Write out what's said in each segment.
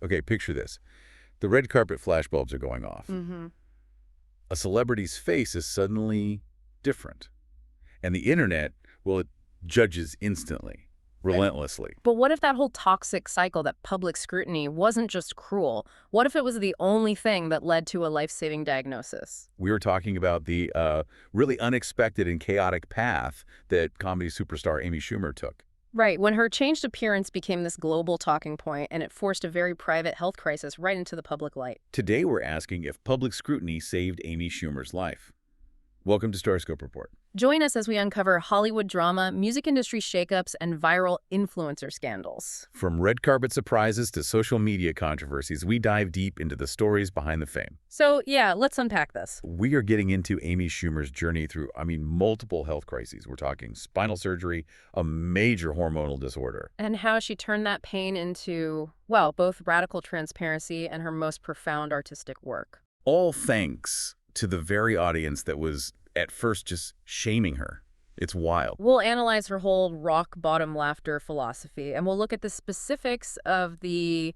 Okay, picture this. The red carpet flashbulbs are going off. Mm-hmm. A celebrity's face is suddenly different. And the internet, well, it judges instantly, relentlessly. But what if that whole toxic cycle, that public scrutiny, wasn't just cruel? What if it was the only thing that led to a life-saving diagnosis? We were talking about the really unexpected and chaotic path that comedy superstar Amy Schumer took. Right, when her changed appearance became this global talking point, and it forced a very private health crisis right into the public light. Today we're asking if public scrutiny saved Amy Schumer's life. Welcome to StarScope Report. Join us as we uncover Hollywood drama, music industry shakeups, and viral influencer scandals. From red carpet surprises to social media controversies, we dive deep into the stories behind the fame. So, yeah, let's unpack this. We are getting into Amy Schumer's journey through, multiple health crises. We're talking spinal surgery, a major hormonal disorder. And how she turned that pain into, well, both radical transparency and her most profound artistic work. All thanks to the very audience that was at first just shaming her. It's wild. We'll analyze her whole rock-bottom laughter philosophy, and we'll look at the specifics of the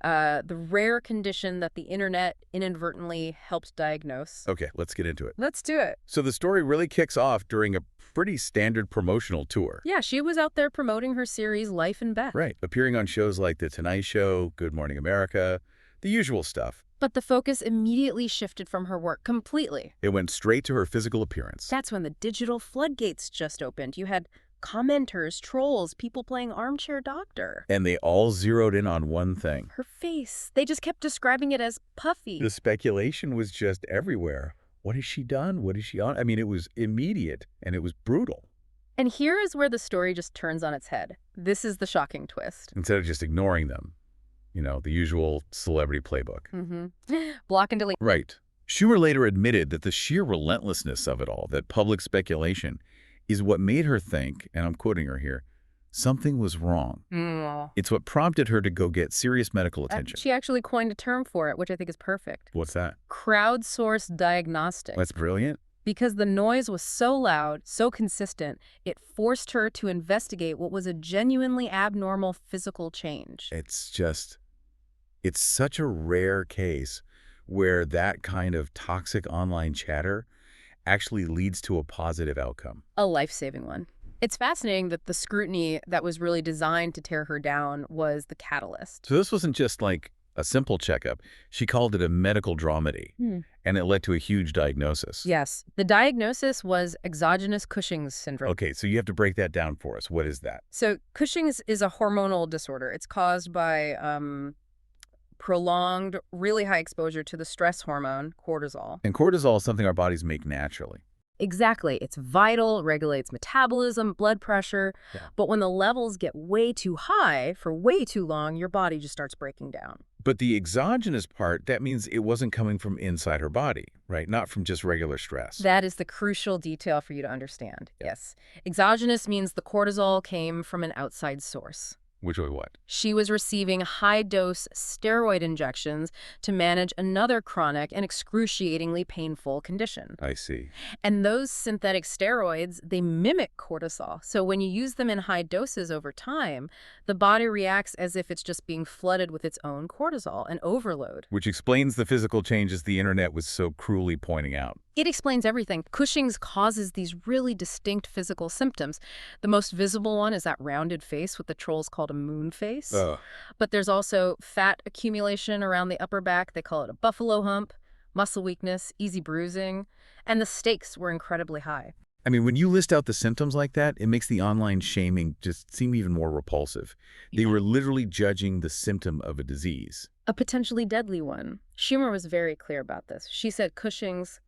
rare condition that the internet inadvertently helped diagnose. Okay, let's get into it. Let's do it. So the story really kicks off during a pretty standard promotional tour. Yeah, she was out there promoting her series Life Beth. Right, appearing on shows like The Tonight Show, Good Morning America, the usual stuff. But the focus immediately shifted from her work completely. It went straight to her physical appearance. That's when the digital floodgates just opened. You had commenters, trolls, people playing armchair doctor. And they all zeroed in on one thing. Her face. They just kept describing it as puffy. The speculation was just everywhere. What has she done? What is she on? It was immediate, and it was brutal. And here is where the story just turns on its head. This is the shocking twist. Instead of just ignoring them. The usual celebrity playbook. Block and delete. Right. Schumer later admitted that the sheer relentlessness of it all, that public speculation, is what made her think, and I'm quoting her here, something was wrong. It's what prompted her to go get serious medical attention. She actually coined a term for it, which I think is perfect. What's that? Crowdsourced diagnostic. That's brilliant. Because the noise was so loud, so consistent, it forced her to investigate what was a genuinely abnormal physical change. It's such a rare case where that kind of toxic online chatter actually leads to a positive outcome. A life-saving one. It's fascinating that the scrutiny that was really designed to tear her down was the catalyst. So this wasn't just like a simple checkup. She called it a medical dramedy, and it led to a huge diagnosis. Yes. The diagnosis was exogenous Cushing's syndrome. Okay, so you have to break that down for us. What is that? So Cushing's is a hormonal disorder. It's caused by prolonged, really high exposure to the stress hormone, cortisol. And cortisol is something our bodies make naturally. Exactly. It's vital, regulates metabolism, blood pressure. Yeah. But when the levels get way too high for way too long, your body just starts breaking down. But the exogenous part, that means it wasn't coming from inside her body, right? Not from just regular stress. That is the crucial detail for you to understand. Yeah. Yes. Exogenous means the cortisol came from an outside source. Which way what? She was receiving high-dose steroid injections to manage another chronic and excruciatingly painful condition. I see. And those synthetic steroids, they mimic cortisol. So when you use them in high doses over time, the body reacts as if it's just being flooded with its own cortisol, an overload. Which explains the physical changes the internet was so cruelly pointing out. It explains everything. Cushing's causes these really distinct physical symptoms. The most visible one is that rounded face, what the trolls called a moon face. But there's also fat accumulation around the upper back. They call it a buffalo hump, muscle weakness, easy bruising, and the stakes were incredibly high. When you list out the symptoms like that, it makes the online shaming just seem even more repulsive. They were literally judging the symptom of a disease. A potentially deadly one. Schumer was very clear about this. She said Cushing's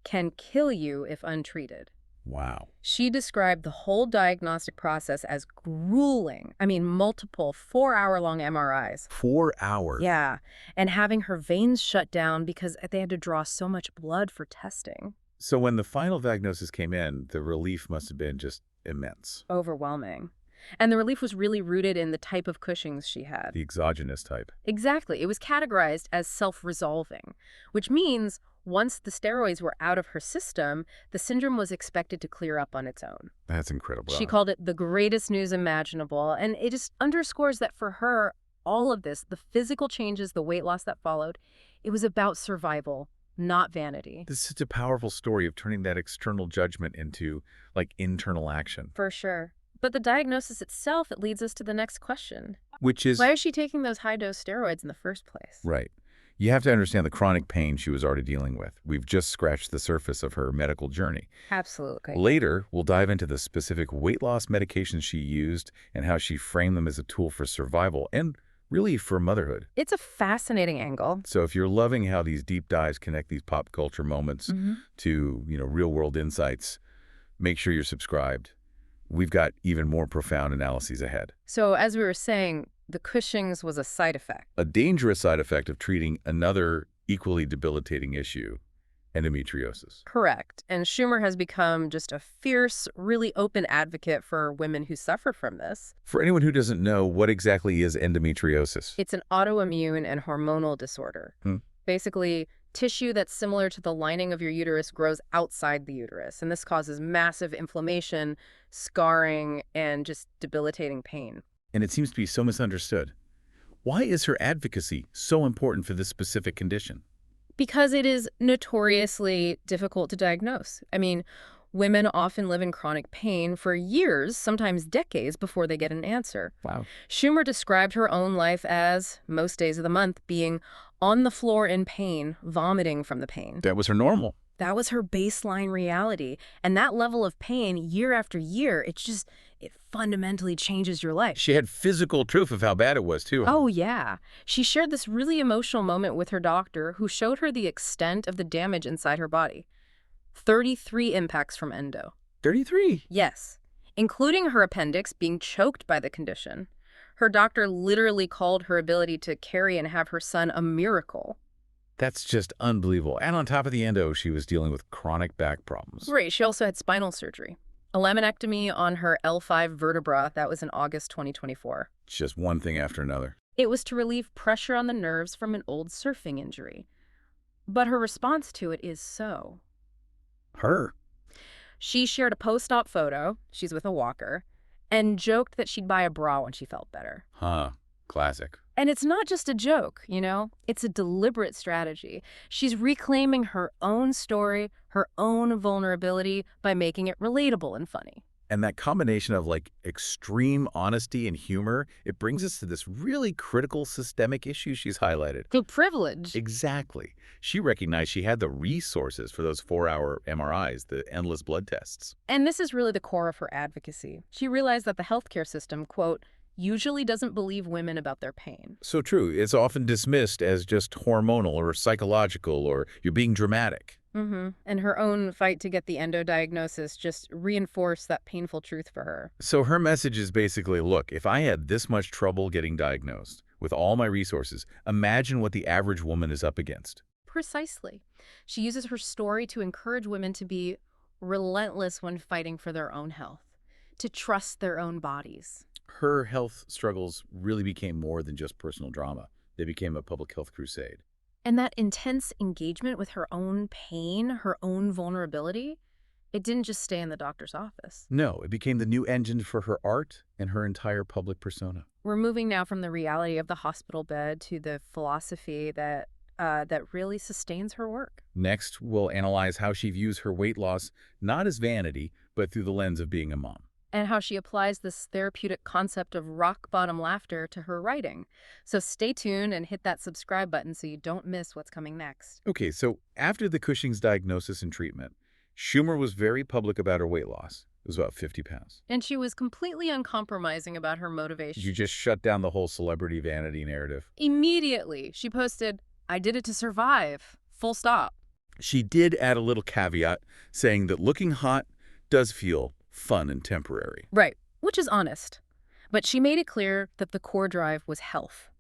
can kill you if untreated. Wow. She described the whole diagnostic process as grueling. Multiple 4-hour-long MRIs. 4 hours? Yeah, and having her veins shut down because they had to draw so much blood for testing. So when the final diagnosis came in, the relief must have been just immense. Overwhelming. And the relief was really rooted in the type of Cushing's she had. The exogenous type. Exactly. It was categorized as self-resolving, which means once the steroids were out of her system, the syndrome was expected to clear up on its own. That's incredible. She called it the greatest news imaginable, and it just underscores that for her, all of this, the physical changes, the weight loss that followed, it was about survival, not vanity. This is such a powerful story of turning that external judgment into, like, internal action. For sure. But the diagnosis itself, it leads us to the next question. Which is... why is she taking those high-dose steroids in the first place? Right. You have to understand the chronic pain she was already dealing with. We've just scratched the surface of her medical journey. Absolutely. Later, we'll dive into the specific weight loss medications she used and how she framed them as a tool for survival and really for motherhood. It's a fascinating angle. So if you're loving how these deep dives connect these pop culture moments to, real-world insights, make sure you're subscribed. We've got even more profound analyses ahead. So as we were saying, the Cushing's was a side effect. A dangerous side effect of treating another equally debilitating issue, endometriosis. Correct. And Schumer has become just a fierce, really open advocate for women who suffer from this. For anyone who doesn't know, what exactly is endometriosis? It's an autoimmune and hormonal disorder. Basically, tissue that's similar to the lining of your uterus grows outside the uterus, and this causes massive inflammation, scarring, and just debilitating pain. And it seems to be so misunderstood. Why is her advocacy so important for this specific condition? Because it is notoriously difficult to diagnose. I mean, women often live in chronic pain for years, sometimes decades, before they get an answer. Wow. Schumer described her own life as, most days of the month, being on the floor in pain, vomiting from the pain. That was her normal. That was her baseline reality. And that level of pain, year after year, it fundamentally changes your life. She had physical proof of how bad it was, too. Oh, yeah. She shared this really emotional moment with her doctor, who showed her the extent of the damage inside her body. 33 impacts from endo. 33? Yes, including her appendix being choked by the condition. Her doctor literally called her ability to carry and have her son a miracle. That's just unbelievable. And on top of the endo, she was dealing with chronic back problems. Right. She also had spinal surgery. A laminectomy on her L5 vertebra. That was in August 2024. It's just one thing after another. It was to relieve pressure on the nerves from an old surfing injury. But her response to it is so. Her? She shared a post-op photo, she's with a walker, and joked that she'd buy a bra when she felt better. Huh. Classic. And it's not just a joke, It's a deliberate strategy. She's reclaiming her own story, her own vulnerability by making it relatable and funny. And that combination of, extreme honesty and humor, it brings us to this really critical systemic issue she's highlighted. The privilege. Exactly. She recognized she had the resources for those 4-hour MRIs, the endless blood tests. And this is really the core of her advocacy. She realized that the healthcare system, quote, usually doesn't believe women about their pain. So true. It's often dismissed as just hormonal or psychological or you're being dramatic. And her own fight to get the endo diagnosis just reinforced that painful truth for her. So her message is basically, look, if I had this much trouble getting diagnosed with all my resources, imagine what the average woman is up against. Precisely. She uses her story to encourage women to be relentless when fighting for their own health, to trust their own bodies. Her health struggles really became more than just personal drama. They became a public health crusade. And that intense engagement with her own pain, her own vulnerability, it didn't just stay in the doctor's office. No, it became the new engine for her art and her entire public persona. We're moving now from the reality of the hospital bed to the philosophy that really sustains her work. Next, we'll analyze how she views her weight loss, not as vanity, but through the lens of being a mom. And how she applies this therapeutic concept of rock-bottom laughter to her writing. So stay tuned and hit that subscribe button so you don't miss what's coming next. Okay, so after the Cushing's diagnosis and treatment, Schumer was very public about her weight loss. It was about 50 pounds. And she was completely uncompromising about her motivation. You just shut down the whole celebrity vanity narrative. Immediately, she posted, "I did it to survive. Full stop." She did add a little caveat saying that looking hot does feel fun and temporary. Right, which is honest. But she made it clear that the core drive was health.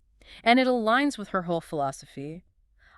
And it aligns with her whole philosophy.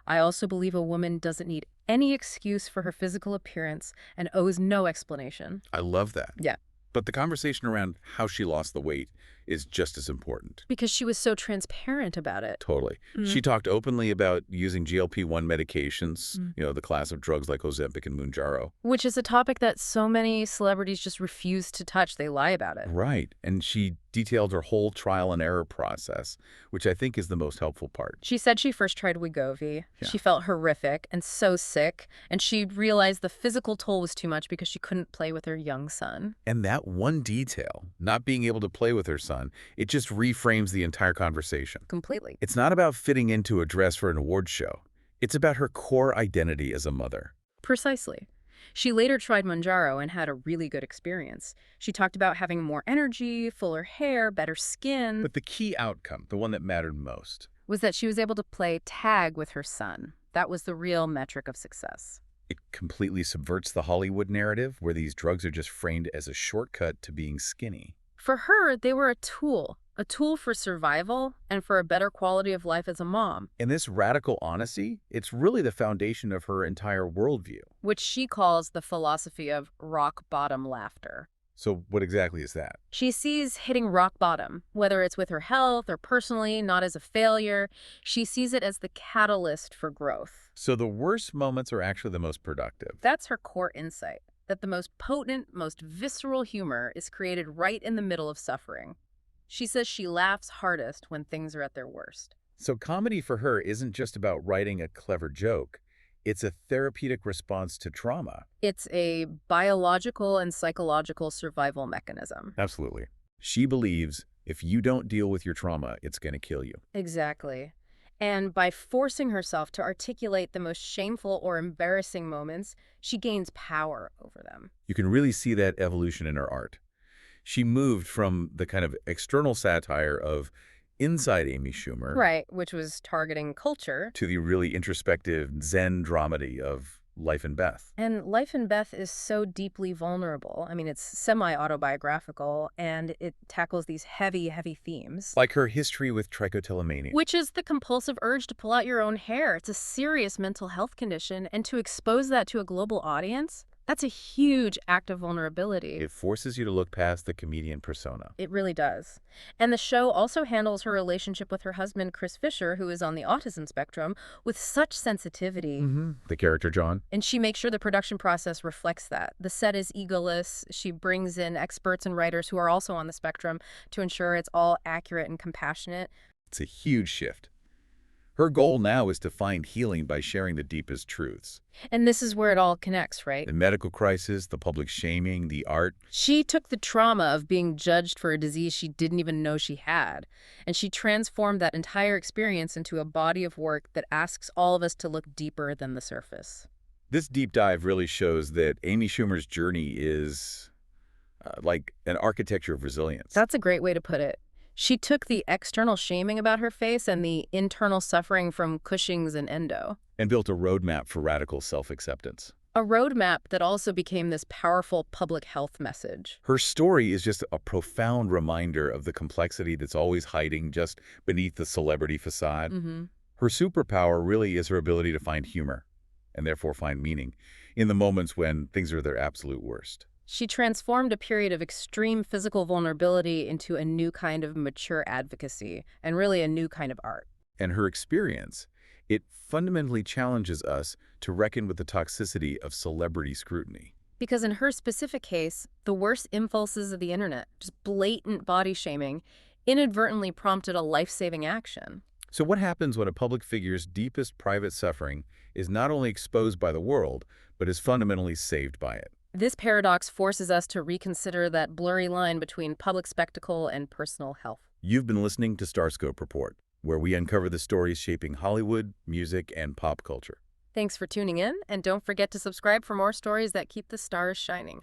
I also believe a woman doesn't need any excuse for her physical appearance and owes no explanation. I love that. Yeah. But the conversation around how she lost the weight is just as important. Because she was so transparent about it. Totally. She talked openly about using GLP-1 medications, the class of drugs like Ozempic and Mounjaro. Which is a topic that so many celebrities just refuse to touch. They lie about it. Right. And she detailed her whole trial and error process, which I think is the most helpful part. She said she first tried Wegovy. Yeah. She felt horrific and so sick, and she realized the physical toll was too much because she couldn't play with her young son. And that one detail, not being able to play with her son, it just reframes the entire conversation. Completely. It's not about fitting into a dress for an awards show. It's about her core identity as a mother. Precisely. She later tried Mounjaro and had a really good experience. She talked about having more energy, fuller hair, better skin. But the key outcome, the one that mattered most, was that she was able to play tag with her son. That was the real metric of success. it completely subverts the Hollywood narrative where these drugs are just framed as a shortcut to being skinny. For her, they were a tool for survival and for a better quality of life as a mom. And this radical honesty, it's really the foundation of her entire worldview. Which she calls the philosophy of rock-bottom laughter. So what exactly is that? She sees hitting rock bottom, whether it's with her health or personally, not as a failure. She sees it as the catalyst for growth. So the worst moments are actually the most productive. That's her core insight, that the most potent, most visceral humor is created right in the middle of suffering. She says she laughs hardest when things are at their worst. So comedy for her isn't just about writing a clever joke. It's a therapeutic response to trauma. It's a biological and psychological survival mechanism. Absolutely. She believes if you don't deal with your trauma, it's going to kill you. Exactly. And by forcing herself to articulate the most shameful or embarrassing moments, she gains power over them. You can really see that evolution in her art. She moved from the kind of external satire of inside Amy Schumer, right, which was targeting culture, to the really introspective Zen dramedy of Life Beth. And Life Beth is so deeply vulnerable. I mean, it's semi-autobiographical, and it tackles these heavy, heavy themes. Like her history with trichotillomania. Which is the compulsive urge to pull out your own hair. It's a serious mental health condition, and to expose that to a global audience, that's a huge act of vulnerability. It forces you to look past the comedian persona. It really does. And the show also handles her relationship with her husband, Chris Fisher, who is on the autism spectrum, with such sensitivity. The character, John. And she makes sure the production process reflects that. The set is egoless. She brings in experts and writers who are also on the spectrum to ensure it's all accurate and compassionate. It's a huge shift. Her goal now is to find healing by sharing the deepest truths. And this is where it all connects, right? The medical crisis, the public shaming, the art. She took the trauma of being judged for a disease she didn't even know she had, and she transformed that entire experience into a body of work that asks all of us to look deeper than the surface. This deep dive really shows that Amy Schumer's journey is like an architecture of resilience. That's a great way to put it. She took the external shaming about her face and the internal suffering from Cushing's and Endo. And built a roadmap for radical self-acceptance. A roadmap that also became this powerful public health message. Her story is just a profound reminder of the complexity that's always hiding just beneath the celebrity facade. Her superpower really is her ability to find humor, and therefore find meaning, in the moments when things are their absolute worst. She transformed a period of extreme physical vulnerability into a new kind of mature advocacy, and really a new kind of art. And her experience, it fundamentally challenges us to reckon with the toxicity of celebrity scrutiny. Because in her specific case, the worst impulses of the internet, just blatant body shaming, inadvertently prompted a life-saving action. So what happens when a public figure's deepest private suffering is not only exposed by the world, but is fundamentally saved by it? This paradox forces us to reconsider that blurry line between public spectacle and personal health. You've been listening to StarScope Report, where we uncover the stories shaping Hollywood, music, and pop culture. Thanks for tuning in, and don't forget to subscribe for more stories that keep the stars shining.